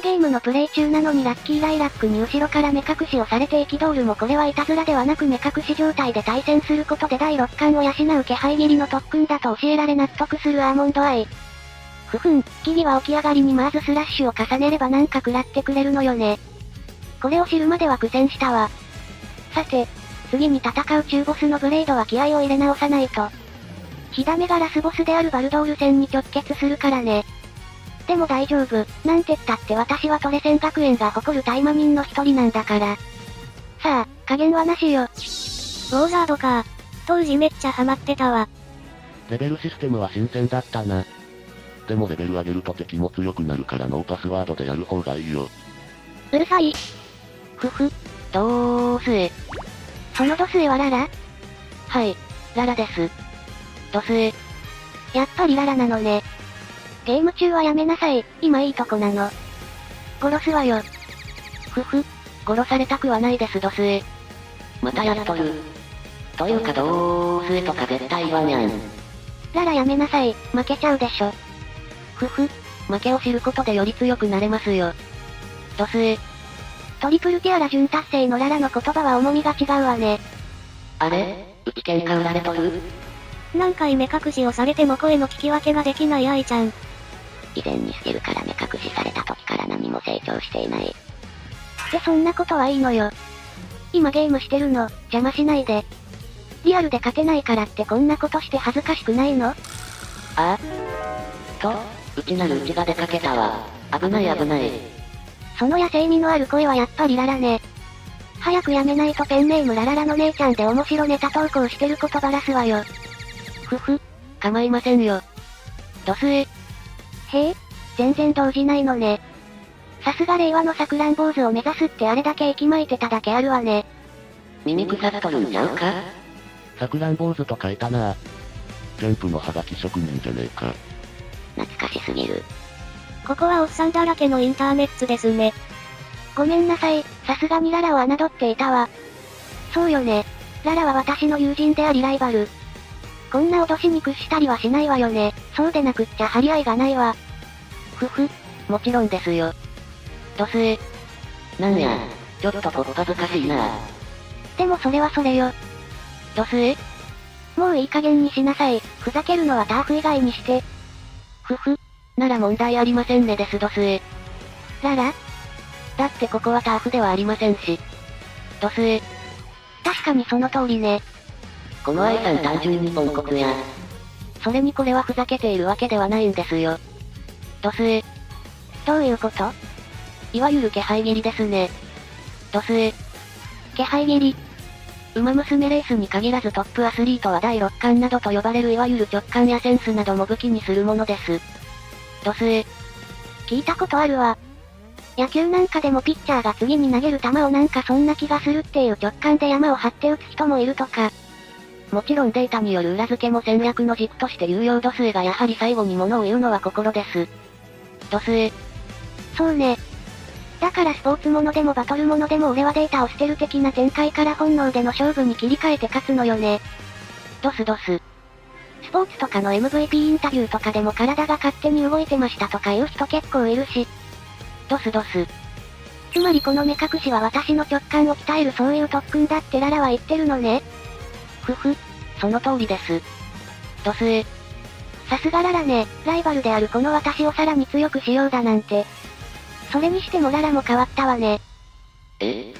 ゲームのプレイ中なのにラッキーライラックに後ろから目隠しをされて憤るもこれはいたずらではなく目隠し状態で対戦することで第6感を養う気配斬りの特訓だと教えられ納得するアーモンドアイ。ふふん、キリは起き上がりにマーズスラッシュを重ねればなんか食らってくれるのよね。これを知るまでは苦戦したわ。さて、次に戦う中ボスのブレイドは気合を入れ直さないと。火ダメがラスボスであるバルドール戦に直結するからね。でも大丈夫、なんてったって私はトレセン学園が誇る大魔人の一人なんだから。さあ、加減はなしよ。ウォーザードか。当時めっちゃハマってたわ。レベルシステムは新鮮だったな。でもレベル上げると敵も強くなるからノーパスワードでやる方がいいよ。うるさい。ふふ、どーすえ。そのドスエはララ？はい、ララです。ドスエ。やっぱりララなのね。ゲーム中はやめなさい、今いいとこなの。殺すわよ。ふふ、殺されたくはないですドスエ。またやっとる。というかどーすえとか絶対言わにゃん。ララやめなさい、負けちゃうでしょ。ふふ、負けを知ることでより強くなれますよ。ドスエ。トリプルティアラ準達成のララの言葉は重みが違うわね。あれ、うち喧嘩売られとる？何回目隠しをされても声の聞き分けができない愛ちゃん。以前にしてるから目隠しされた時から何も成長していない。ってそんなことはいいのよ。今ゲームしてるの、邪魔しないで。リアルで勝てないからってこんなことして恥ずかしくないの？ああ。と、うちなるうちが出かけたわ。危ない危ない。その野生味のある声はやっぱりララね。早くやめないとペンネームラララの姉ちゃんで面白ネタ投稿してることばらすわよ。ふふ、構いませんよ。ドスエ。へえ、全然動じないのね。さすが令和のサクラン坊主を目指すってあれだけ息巻いてただけあるわね。耳腐っとるんちゃうか？サクラン坊主と書いたな。ジャンプのハガキ職人じゃねえか。懐かしすぎる。ここはおっさんだらけのインターネットですね。ごめんなさい、さすがにララを侮っていたわ。そうよね。ララは私の友人でありライバル。こんな脅しに屈したりはしないわよね。そうでなくっちゃ張り合いがないわ。ふふ、もちろんですよ。ドスエ。なんや、ちょっとこっぱずかしいな。でもそれはそれよ。ドスエ。もういい加減にしなさい。ふざけるのはターフ以外にして。ふふ、なら問題ありませんねですドスエ。ララ？だってここはターフではありませんし。ドスエ。確かにその通りね。この愛さん単純にポンコツや。それにこれはふざけているわけではないんですよ。ドスエ。どういうこと？いわゆる気配斬りですね。ドスエ。気配斬り。ウマ娘レースに限らずトップアスリートは第6感などと呼ばれるいわゆる直感やセンスなども武器にするものです。ドスエ。聞いたことあるわ。野球なんかでもピッチャーが次に投げる球をなんかそんな気がするっていう直感で山を張って打つ人もいるとか。もちろんデータによる裏付けも戦略の軸として有用度数がやはり最後に物を言うのは心です。ドスエ。そうね。だからスポーツものでもバトルものでも俺はデータを捨てる的な展開から本能での勝負に切り替えて勝つのよね。ドスドス。スポーツとかの MVP インタビューとかでも体が勝手に動いてましたとか言う人結構いるし。ドスドス。つまりこの目隠しは私の直感を鍛えるそういう特訓だってララは言ってるのね。ふふ、その通りです。ドスエ。さすがララね、ライバルであるこの私をさらに強くしようだなんて。それにしてもララも変わったわね。え？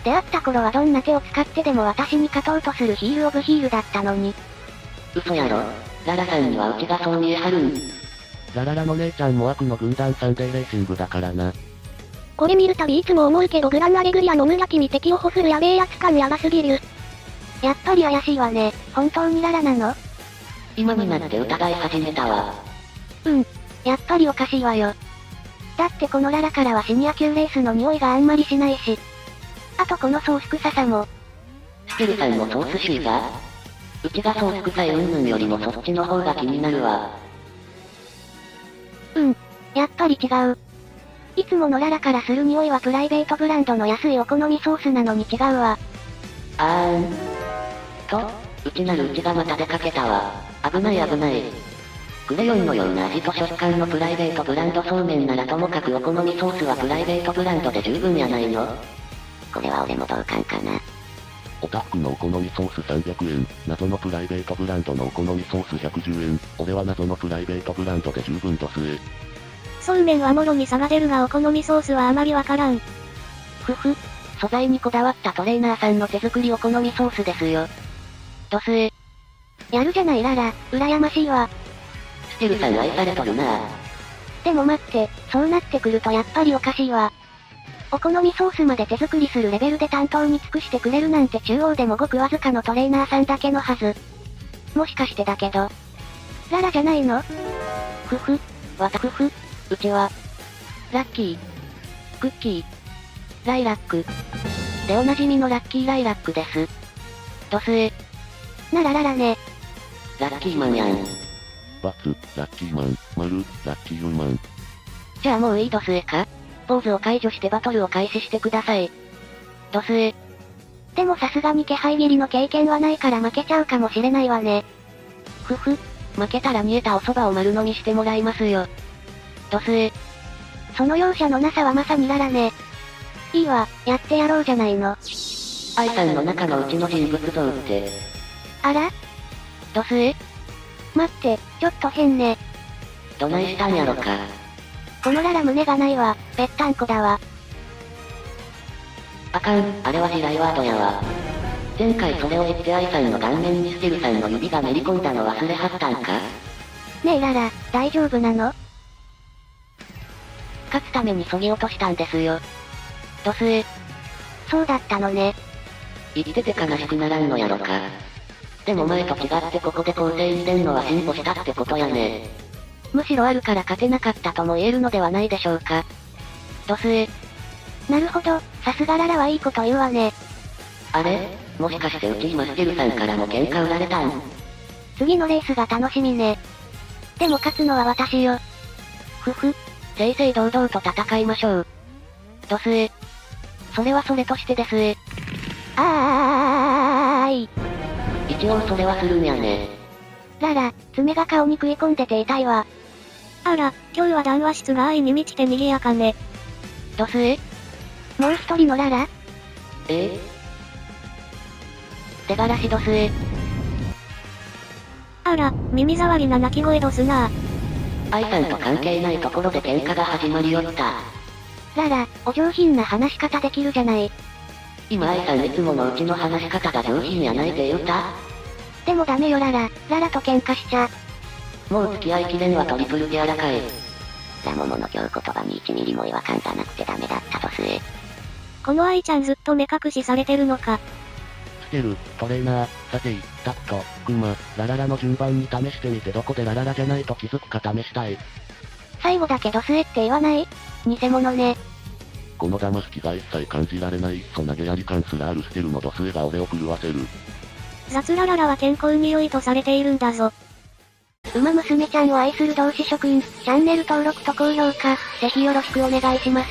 出会った頃はどんな手を使ってでも私に勝とうとするヒールオブヒールだったのに。嘘やろ、ララさんにはうちがそう見えはるん。ラララの姉ちゃんも悪の軍団サンデーレーシングだからな。これ見るたびいつも思うけどグランアレグリアの村木に敵を保するやべえやつ感やばすぎる。やっぱり怪しいわね。本当にララなの？今になって疑い始めたわ。やっぱりおかしいわよ。だってこのララからはシニア級レースの匂いがあんまりしないし。あとこのソース臭さも。ステルさんもソースシーザー？うちがソース臭い云々よりもそっちの方が気になるわ。やっぱり違う。いつものララからする匂いはプライベートブランドの安いお好みソースなのに違うわ。と、うちなるうちがまた出かけたわ。危ない危ない。クレヨンのような味と食感のプライベートブランドそうめんならともかくお好みソースはプライベートブランドで十分やないの。これは俺も同感かな。オタフクのお好みソース300円、謎のプライベートブランドのお好みソース110円、俺は謎のプライベートブランドで十分ドスえ。そうめんはもろに差が出るがお好みソースはあまりわからん。ふふ。素材にこだわったトレーナーさんの手作りお好みソースですよ。ドスえ。やるじゃないララ、羨ましいわ。ステルさん愛されとるなぁ。でも待って、そうなってくるとやっぱりおかしいわ。お好みソースまで手作りするレベルで担当に尽くしてくれるなんて中央でもごくわずかのトレーナーさんだけのはず。もしかしてだけど。ララじゃないの？ふふ。うちは、ラッキー、クッキー、ライラック。でおなじみのラッキーライラックです。ドスエ。ならララね。ラッキーマンやん。バツ、ラッキーマン、丸、ラッキーウーマン。じゃあもういいドスエか？ポーズを解除してバトルを開始してください。ドスエ。でもさすがに気配切りの経験はないから負けちゃうかもしれないわね。ふふ。負けたら煮えたお蕎麦を丸飲みしてもらいますよ。ドスエ。その容赦のなさはまさにララね。いいわ、やってやろうじゃないの。愛さんの中のうちの人物像って。あら？ドスエ？待って、ちょっと変ね。どないしたんやろか。このララ胸がないわ、ぺったんこだわ。あかん、あれは地雷ワードやわ。前回それを言って愛さんの顔面にステルさんの指がめり込んだの忘れはったんか？ねえララ、大丈夫なの？勝つために削ぎ落としたんですよ。ドスエ。そうだったのね。言ってて悲しくならんのやろか。でも前と違ってここで構成してんのは進歩したってことやね。むしろあるから勝てなかったとも言えるのではないでしょうか。ドスエ。なるほど、さすがララはいいこと言うわね。あれ？もしかしてうち今ステルさんからも喧嘩売られたん？次のレースが楽しみね。でも勝つのは私よ。ふふ。正々堂々と戦いましょう。ドスエ。それはそれとしてですえ。あーい。一応それはするんやね。ララ、爪が顔に食い込んでて痛いわ。あら、今日は談話室が愛に満ちて賑やかね。ドスエ。もう一人のララ？手晴らしドスエ。あら、耳障りな鳴き声どすな。愛さんと関係ないところで喧嘩が始まりよった。ララ、お上品な話し方できるじゃない。今愛さんいつものうちの話し方が上品やないで言うた？でもダメよララ、ララと喧嘩しちゃ。もう付き合いきれんはトリプルティアラかい。ラモモの今日言葉に1ミリも違和感がなくてダメだったとすえ。この愛ちゃんずっと目隠しされてるのか。ステル、トレーナー、サテイ、タット、クマ、ラララの順番に試してみてどこでラララじゃないと気づくか試したい。最後だけドスエって言わない？偽物ね。この騙す気が一切感じられない投げやり感すらあるステルのドスエが俺を狂わせる。雑ラララは健康に良いとされているんだぞ。馬娘ちゃんを愛する同志諸君、チャンネル登録と高評価、ぜひよろしくお願いします。